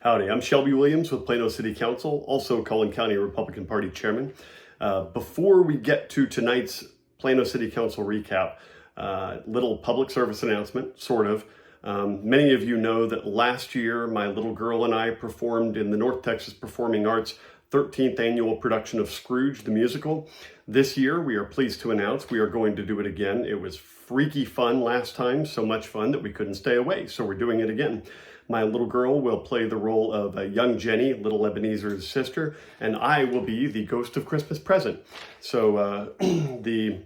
Howdy, I'm Shelby Williams with Plano City Council, also Collin County Republican Party Chairman. Before we get to tonight's Plano City Council recap, little public service announcement, sort of. Many of you know that last year my little girl and I performed in the North Texas Performing Arts 13th annual production of Scrooge the musical. This year we are pleased to announce we are going to do it again. It was freaky fun last time, so much fun that we couldn't stay away, so we're doing it again. My little girl will play the role of young Jenny, little Ebenezer's sister, and I will be the ghost of Christmas present. So the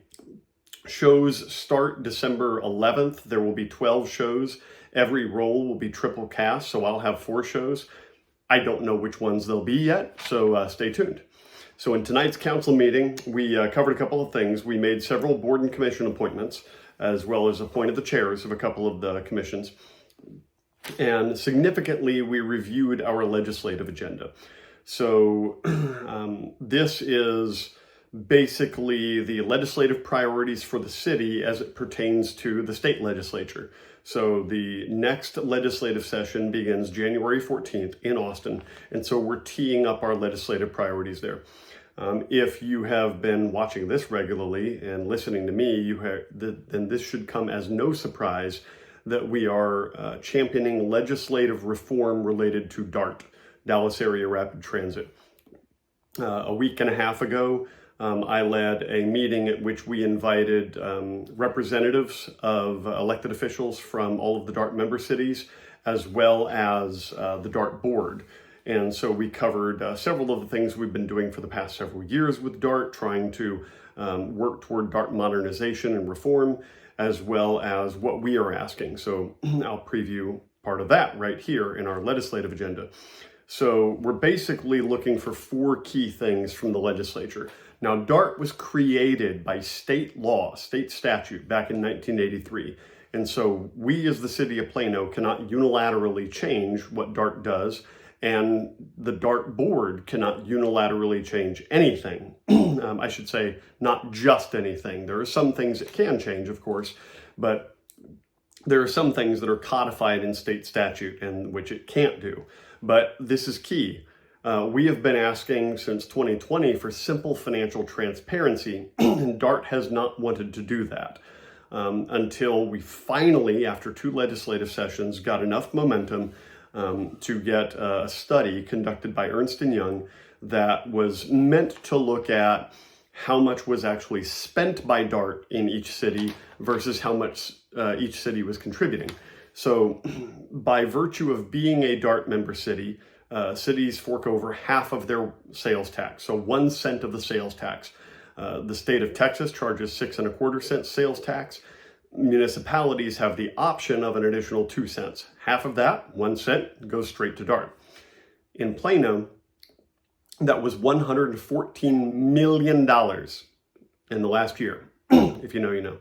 shows start December 11th. There will be 12 shows. Every role will be triple cast, so I'll have 4 shows. I don't know which ones they'll be yet, so stay tuned. So in tonight's council meeting, we covered a couple of things. We made several board and commission appointments, as well as appointed the chairs of a couple of the commissions. And significantly, we reviewed our legislative agenda. So this is basically the legislative priorities for the city as it pertains to the state legislature. So the next legislative session begins January 14th in Austin, and so we're teeing up our legislative priorities there. If you have been watching this regularly and listening to me, then this should come as no surprise that we are championing legislative reform related to DART, Dallas Area Rapid Transit. A week and a half ago, I led a meeting at which we invited representatives of elected officials from all of the DART member cities, as well as the DART board. And so we covered several of the things we've been doing for the past several years with DART, trying to work toward DART modernization and reform, as well as what we are asking. So I'll preview part of that right here in our legislative agenda. So we're basically looking for 4 key things from the legislature. Now, DART was created by state law, state statute back in 1983. And so we as the city of Plano cannot unilaterally change what DART does, and the DART board cannot unilaterally change anything. I should say not just anything. There are some things it can change, of course, but there are some things that are codified in state statute and which it can't do. But this is key. We have been asking since 2020 for simple financial transparency, and DART has not wanted to do that until we finally, after 2 legislative sessions, got enough momentum to get a study conducted by Ernst & Young that was meant to look at how much was actually spent by DART in each city versus how much each city was contributing. So by virtue of being a DART member city, cities fork over half of their sales tax, so 1 cent of the sales tax. The state of Texas charges 6 1/4 cents sales tax. Municipalities have the option of an additional 2 cents. Half of that, 1 cent, goes straight to DART. In Plano, that was $114 million in the last year. If you know, you know.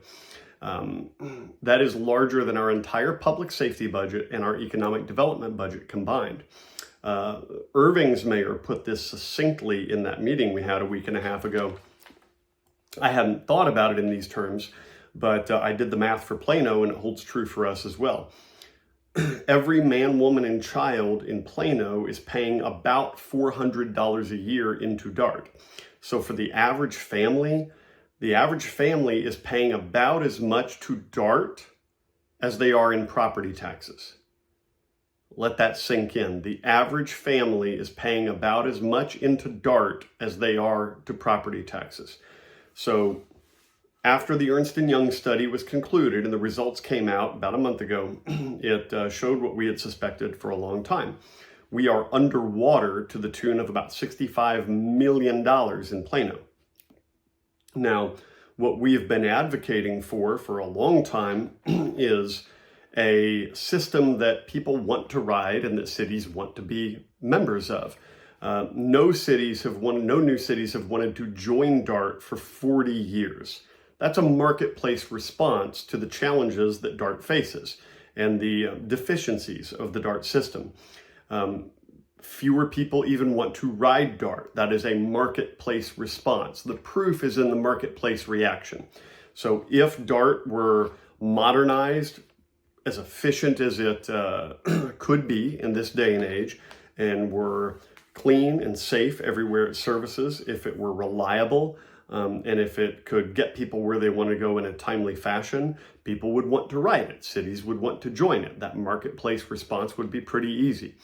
That is larger than our entire public safety budget and our economic development budget combined. Irving's mayor put this succinctly in that meeting we had a week and a half ago. I hadn't thought about it in these terms, but I did the math for Plano, and it holds true for us as well. Every man, woman, and child in Plano is paying about $400 a year into DART. So for the average family is paying about as much to DART as they are in property taxes. Let that sink in. The average family is paying about as much into DART as they are to property taxes. So after the Ernst & Young study was concluded and the results came out about a month ago, it showed what we had suspected for a long time. We are underwater to the tune of about $65 million in Plano. Now, what we have been advocating for a long time is a system that people want to ride and that cities want to be members of. No new cities have wanted to join DART for 40 years. That's a marketplace response to the challenges that DART faces and the deficiencies of the DART system. Fewer people even want to ride DART. That is a marketplace response. The proof is in the marketplace reaction. So if DART were modernized, as efficient as it could be in this day and age, and were clean and safe everywhere it services, if it were reliable, and if it could get people where they want to go in a timely fashion, people would want to ride it. Cities would want to join it. That marketplace response would be pretty easy.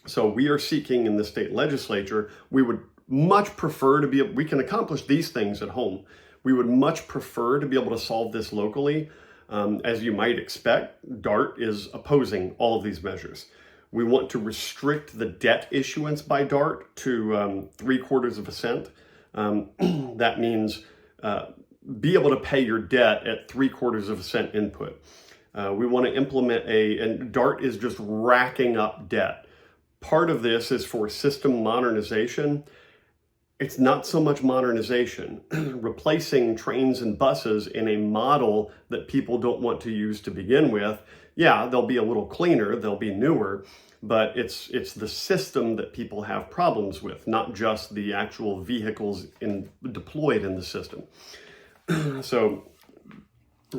So we are seeking in the state legislature, we would much prefer to be, we can accomplish these things at home. We would much prefer to be able to solve this locally. As you might expect, DART is opposing all of these measures. We want to restrict the debt issuance by DART to 0.75%. That means be able to pay your debt at 0.75% input. We want to implement and DART is just racking up debt. Part of this is for system modernization. It's not so much modernization. Replacing trains and buses in a model that people don't want to use to begin with. Yeah, they'll be a little cleaner, they'll be newer, but it's the system that people have problems with, not just the actual vehicles deployed in the system. So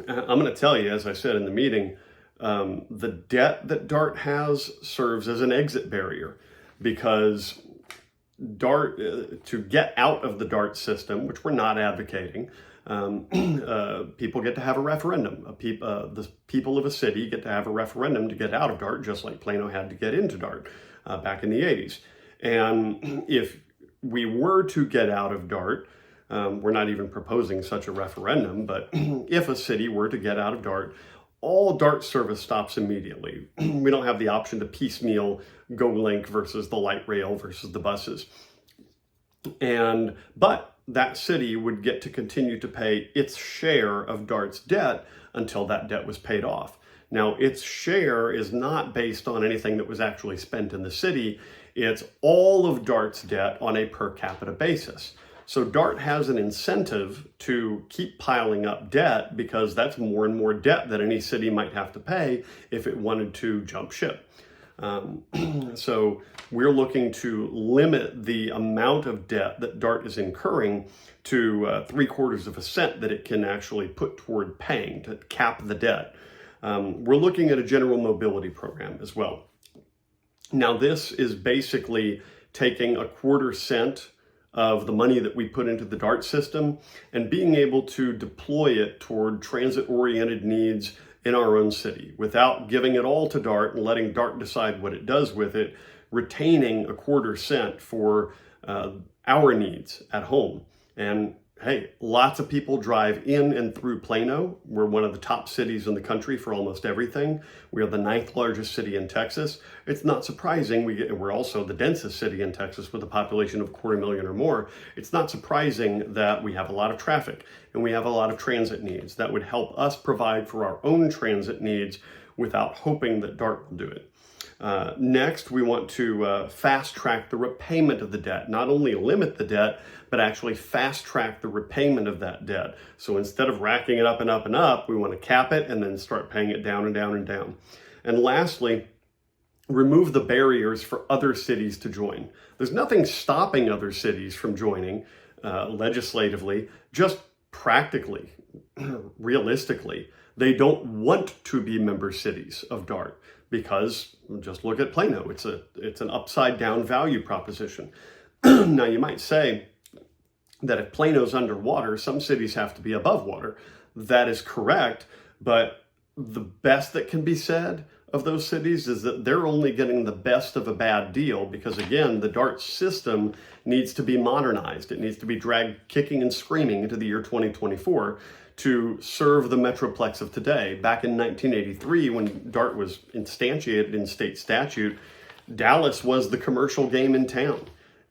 I'm going to tell you, as I said in the meeting, the debt that DART has serves as an exit barrier, because DART, to get out of the DART system, which we're not advocating, people get to have a referendum. The people of a city get to have a referendum to get out of DART, just like Plano had to get into DART back in the 80s. And if we were to get out of DART, we're not even proposing such a referendum, but if a city were to get out of DART, all DART service stops immediately. We don't have the option to piecemeal GoLink versus the light rail versus the buses. But that city would get to continue to pay its share of DART's debt until that debt was paid off. Now, its share is not based on anything that was actually spent in the city. It's all of DART's debt on a per capita basis. So DART has an incentive to keep piling up debt, because that's more and more debt that any city might have to pay if it wanted to jump ship. So we're looking to limit the amount of debt that DART is incurring to 0.75% that it can actually put toward paying, to cap the debt. We're looking at a general mobility program as well. Now, this is basically taking 1/4 cent of the money that we put into the DART system and being able to deploy it toward transit-oriented needs in our own city without giving it all to DART and letting DART decide what it does with it, retaining 1/4 cent for our needs at home. And hey, lots of people drive in and through Plano. We're one of the top cities in the country for almost everything. We are the 9th largest city in Texas. It's not surprising. We're also the densest city in Texas with a population of 250,000 or more. It's not surprising that we have a lot of traffic and we have a lot of transit needs that would help us provide for our own transit needs without hoping that DART will do it. Next, we want to fast track the repayment of the debt, not only limit the debt, but actually fast track the repayment of that debt. So instead of racking it up and up and up, we want to cap it and then start paying it down and down and down. And lastly, remove the barriers for other cities to join. There's nothing stopping other cities from joining legislatively, just practically, realistically. They don't want to be member cities of DART because, just look at Plano, it's an upside down value proposition. Now you might say that if Plano's underwater, some cities have to be above water. That is correct, but the best that can be said of those cities is that they're only getting the best of a bad deal because, again, the DART system needs to be modernized. It needs to be dragged kicking and screaming into the year 2024 to serve the Metroplex of today. Back in 1983, when DART was instantiated in state statute, Dallas was the commercial game in town.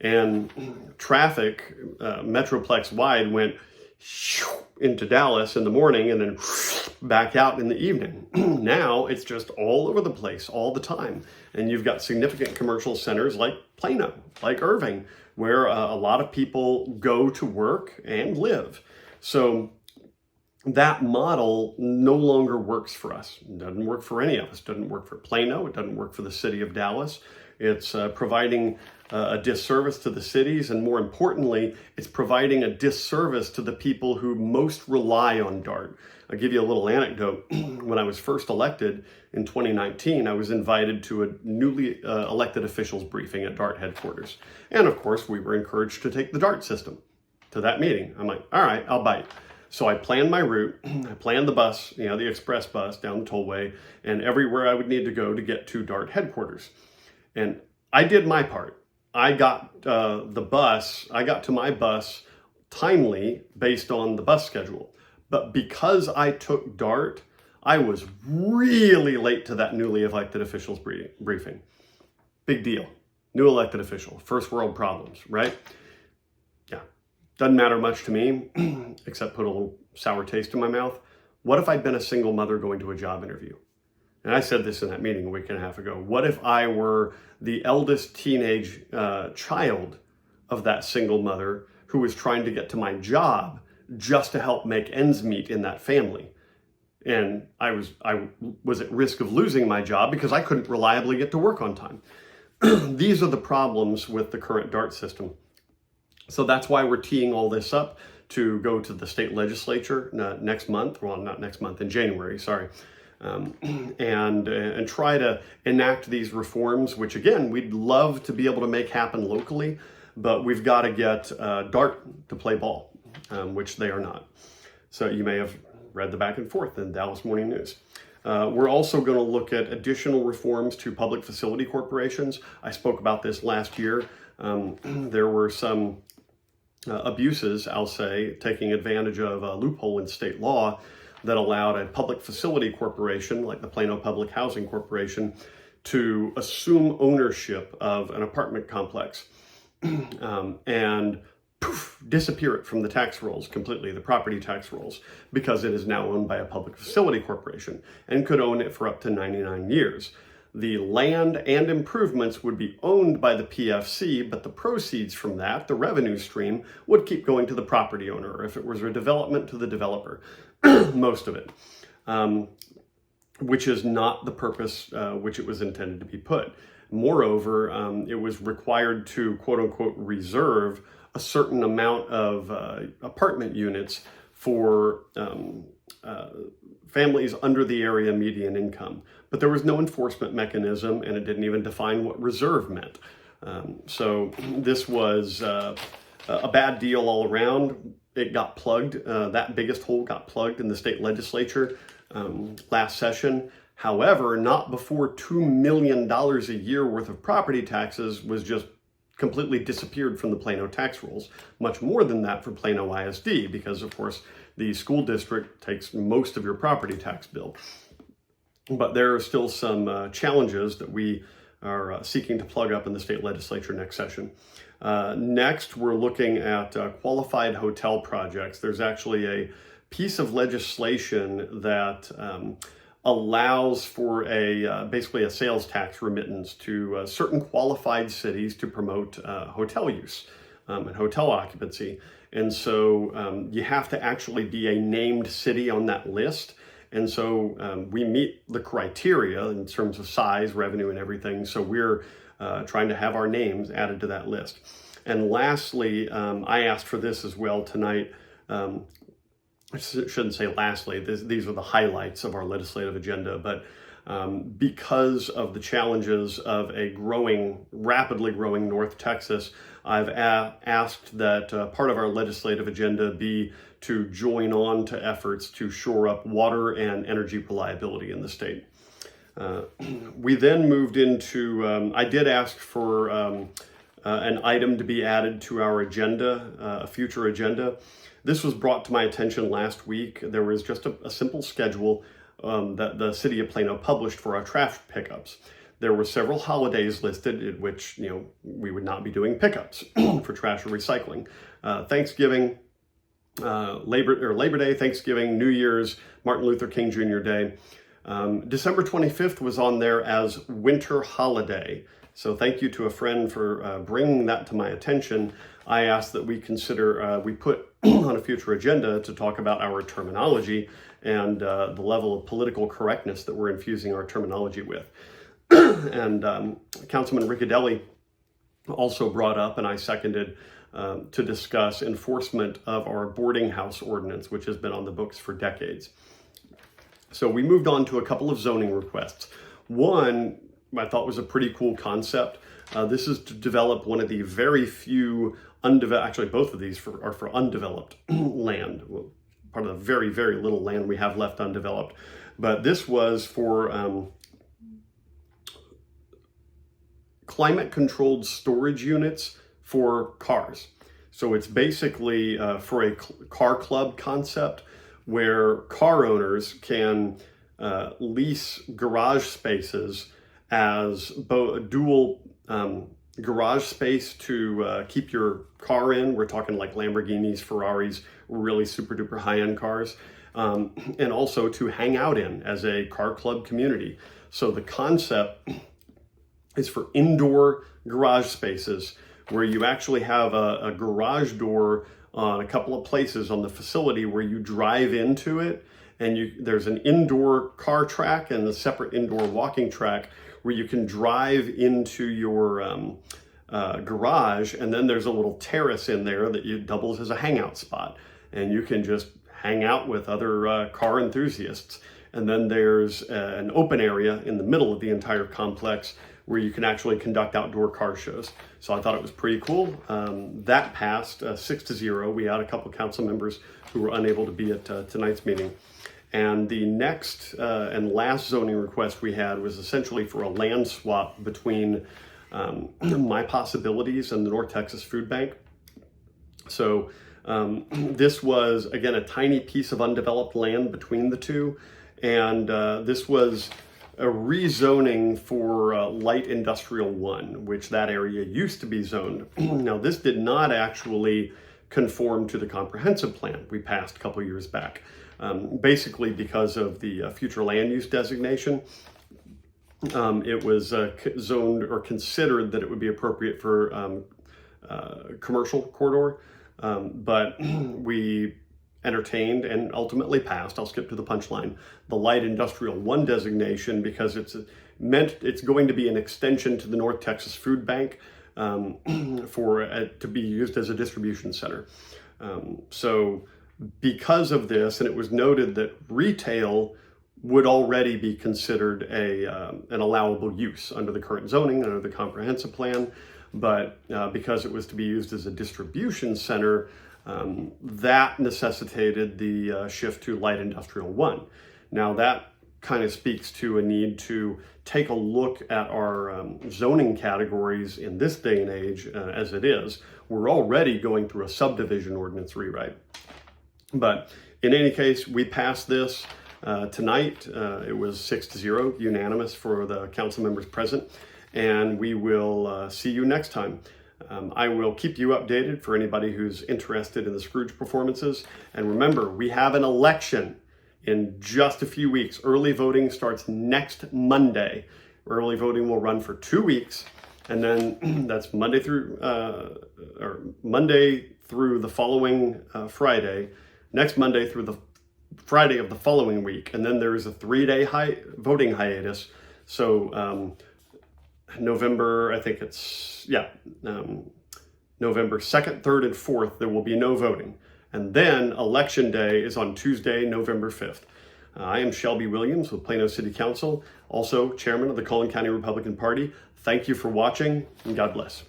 And traffic, Metroplex wide, went into Dallas in the morning and then back out in the evening. Now it's just all over the place all the time. And you've got significant commercial centers like Plano, like Irving, where a lot of people go to work and live. So that model no longer works for us. It doesn't work for any of us. It doesn't work for Plano. It doesn't work for the city of Dallas. It's providing a disservice to the cities, and more importantly, it's providing a disservice to the people who most rely on DART. I'll give you a little anecdote. When I was first elected in 2019, I was invited to a newly elected officials briefing at DART headquarters. And of course, we were encouraged to take the DART system to that meeting. I'm like, all right, I'll bite. So I planned my route, I planned the bus, the express bus down the tollway, and everywhere I would need to go to get to DART headquarters. And I did my part. I got to my bus timely based on the bus schedule. But because I took DART, I was really late to that newly elected officials briefing. Big deal. New elected official, first world problems, right? Yeah, doesn't matter much to me, except put a little sour taste in my mouth. What if I'd been a single mother going to a job interview? And I said this in that meeting a week and a half ago. What if I were the eldest teenage child of that single mother who was trying to get to my job just to help make ends meet in that family? And I was at risk of losing my job because I couldn't reliably get to work on time. These are the problems with the current DART system. So that's why we're teeing all this up to go to the state legislature next month. Well, not next month, in January, sorry. And try to enact these reforms, which again, we'd love to be able to make happen locally, but we've got to get DART to play ball, which they are not. So you may have read the back and forth in Dallas Morning News. We're also going to look at additional reforms to public facility corporations. I spoke about this last year. There were some abuses, I'll say, taking advantage of a loophole in state law that allowed a public facility corporation, like the Plano Public Housing Corporation, to assume ownership of an apartment complex and disappear it from the tax rolls completely, the property tax rolls, because it is now owned by a public facility corporation and could own it for up to 99 years. The land and improvements would be owned by the PFC, but the proceeds from that, the revenue stream, would keep going to the property owner, or if it was a development, to the developer, most of it, which is not the purpose which it was intended to be put. Moreover, it was required to, quote unquote, reserve a certain amount of apartment units for families under the area median income. But there was no enforcement mechanism, and it didn't even define what reserve meant. So this was a bad deal all around. It got plugged. That biggest hole got plugged in the state legislature last session. However, not before $2 million a year worth of property taxes was just completely disappeared from the Plano tax rolls. Much more than that for Plano ISD, because of course the school district takes most of your property tax bill. But there are still some challenges that we are seeking to plug up in the state legislature next session. Next, we're looking at qualified hotel projects. There's actually a piece of legislation that allows for basically a sales tax remittance to certain qualified cities to promote hotel use and hotel occupancy. And so you have to actually be a named city on that list. And so we meet the criteria in terms of size, revenue, and everything. So we're trying to have our names added to that list. And lastly, I asked for this as well tonight. I shouldn't say lastly, these are the highlights of our legislative agenda, but because of the challenges of a rapidly growing North Texas, I've asked that part of our legislative agenda be to join on to efforts to shore up water and energy reliability in the state. We then moved into, I did ask for an item to be added to our agenda, a future agenda. This was brought to my attention last week. There was just a simple schedule that the city of Plano published for our trash pickups. There were several holidays listed in which we would not be doing pickups for trash or recycling. Thanksgiving, Labor Day, Thanksgiving, New Year's, Martin Luther King Jr. Day. December 25th was on there as winter holiday. So thank you to a friend for bringing that to my attention. I asked that we consider, we put on a future agenda to talk about our terminology and the level of political correctness that we're infusing our terminology with. And Councilman Riccadelli also brought up, and I seconded, to discuss enforcement of our boarding house ordinance, which has been on the books for decades. So we moved on to a couple of zoning requests. One I thought was a pretty cool concept. This is to develop one of the very few actually both of these are for undeveloped land. Well, part of the very, very little land we have left undeveloped. But this was for climate-controlled storage units for cars. So it's basically for a car club concept where car owners can lease garage spaces as dual garage space to keep your car in. We're talking like Lamborghinis, Ferraris, really super duper high-end cars, and also to hang out in as a car club community. So the concept is for indoor garage spaces where you actually have a garage door on a couple of places on the facility where you drive into it, and there's an indoor car track and a separate indoor walking track where you can drive into your garage, and then there's a little terrace in there that doubles as a hangout spot, and you can just hang out with other car enthusiasts. And then there's an open area in the middle of the entire complex where you can actually conduct outdoor car shows. So I thought it was pretty cool. That passed 6-0. We had a couple council members who were unable to be at tonight's meeting. And the next and last zoning request we had was essentially for a land swap between My Possibilities and the North Texas Food Bank. So this was, again, a tiny piece of undeveloped land between the two. And this was a rezoning for light industrial 1, which that area used to be zoned. Now, this did not actually conform to the comprehensive plan we passed a couple years back, basically because of the future land use designation. It was zoned or considered that it would be appropriate for commercial corridor, but we entertained and ultimately passed, I'll skip to the punchline, the light industrial 1 designation because it's going to be an extension to the North Texas Food Bank to be used as a distribution center. So because of this, and it was noted that retail would already be considered an allowable use under the current zoning, under the comprehensive plan, but because it was to be used as a distribution center, that necessitated the shift to light industrial 1. Now that kind of speaks to a need to take a look at our zoning categories in this day and age as it is. We're already going through a subdivision ordinance rewrite. But in any case, we passed this tonight. It was 6-0, unanimous for the council members present, and we will see you next time. I will keep you updated for anybody who's interested in the Scrooge performances. And remember, we have an election in just a few weeks. Early voting starts next Monday. Early voting will run for 2 weeks. And then that's Monday through the following Friday, next Monday through the Friday of the following week. And then there is a 3-day voting hiatus. So November, I think it's, November 2nd, 3rd, and 4th, there will be no voting. And then Election Day is on Tuesday, November 5th. I am Shelby Williams with Plano City Council, also chairman of the Collin County Republican Party. Thank you for watching, and God bless.